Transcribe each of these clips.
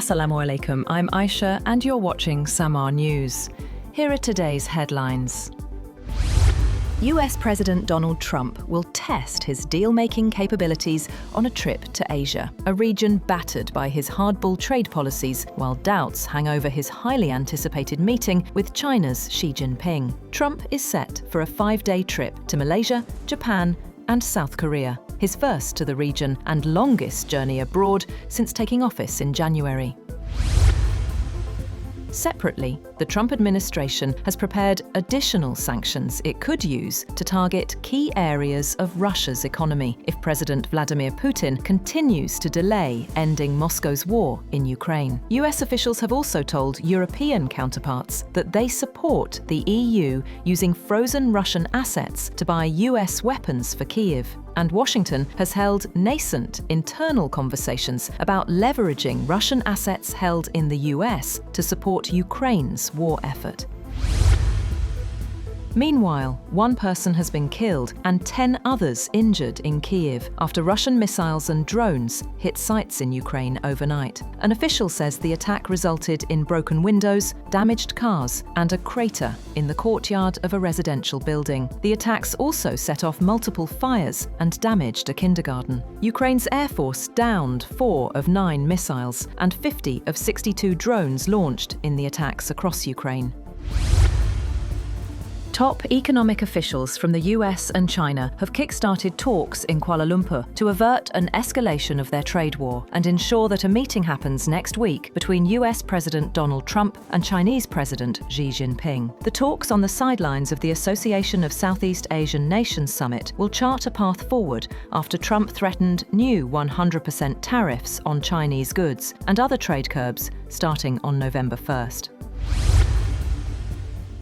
Assalamu alaikum, I'm Aisha and you're watching Samaa News. Here are today's headlines. US President Donald Trump will test his deal-making capabilities on a trip to Asia, a region battered by his hardball trade policies, while doubts hang over his highly anticipated meeting with China's Xi Jinping. Trump is set for a 5-day trip to Malaysia, Japan, and South Korea, his first to the region and longest journey abroad since taking office in January. Separately, the Trump administration has prepared additional sanctions it could use to target key areas of Russia's economy if President Vladimir Putin continues to delay ending Moscow's war in Ukraine. US officials have also told European counterparts that they support the EU using frozen Russian assets to buy US weapons for Kyiv. And Washington has held nascent internal conversations about leveraging Russian assets held in the US to support Ukraine's war effort. Meanwhile, one person has been killed and 10 others injured in Kyiv after Russian missiles and drones hit sites in Ukraine overnight. An official says the attack resulted in broken windows, damaged cars, and a crater in the courtyard of a residential building. The attacks also set off multiple fires and damaged a kindergarten. Ukraine's Air Force downed 4 of 9 missiles and 50 of 62 drones launched in the attacks across Ukraine. Top economic officials from the US and China have kick-started talks in Kuala Lumpur to avert an escalation of their trade war and ensure that a meeting happens next week between US President Donald Trump and Chinese President Xi Jinping. The talks on the sidelines of the Association of Southeast Asian Nations Summit will chart a path forward after Trump threatened new 100% tariffs on Chinese goods and other trade curbs starting on November 1st.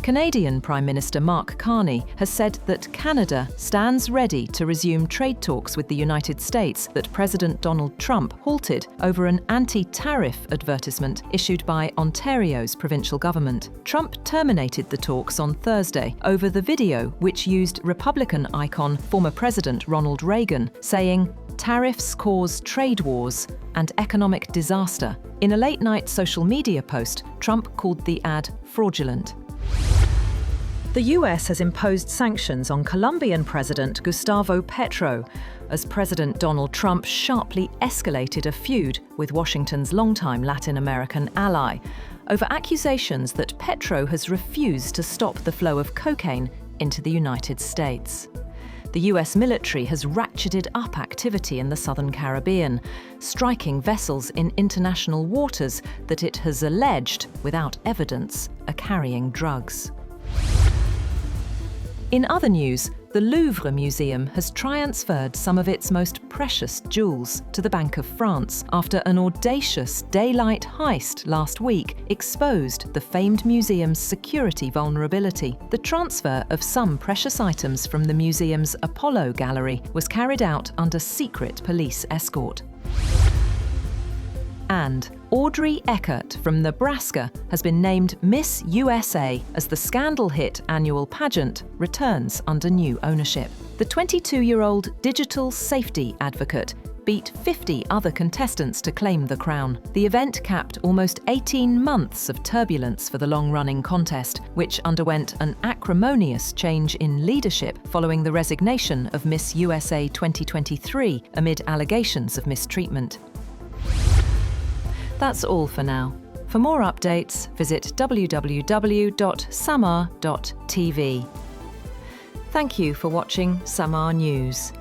Canadian Prime Minister Mark Carney has said that Canada stands ready to resume trade talks with the United States that President Donald Trump halted over an anti-tariff advertisement issued by Ontario's provincial government. Trump terminated the talks on Thursday over the video which used Republican icon former President Ronald Reagan, saying, "Tariffs cause trade wars and economic disaster." In a late-night social media post, Trump called the ad fraudulent. The US has imposed sanctions on Colombian President Gustavo Petro as President Donald Trump sharply escalated a feud with Washington's longtime Latin American ally over accusations that Petro has refused to stop the flow of cocaine into the United States. The US military has ratcheted up activity in the southern Caribbean, striking vessels in international waters that it has alleged, without evidence, are carrying drugs. In other news, the Louvre Museum has transferred some of its most precious jewels to the Bank of France after an audacious daylight heist last week exposed the famed museum's security vulnerability. The transfer of some precious items from the museum's Apollo Gallery was carried out under secret police escort. And Audrey Eckert from Nebraska has been named Miss USA as the scandal-hit annual pageant returns under new ownership. The 22-year-old digital safety advocate beat 50 other contestants to claim the crown. The event capped almost 18 months of turbulence for the long-running contest, which underwent an acrimonious change in leadership following the resignation of Miss USA 2023 amid allegations of mistreatment. That's all for now. For more updates, visit www.samaa.tv. Thank you for watching Samaa News.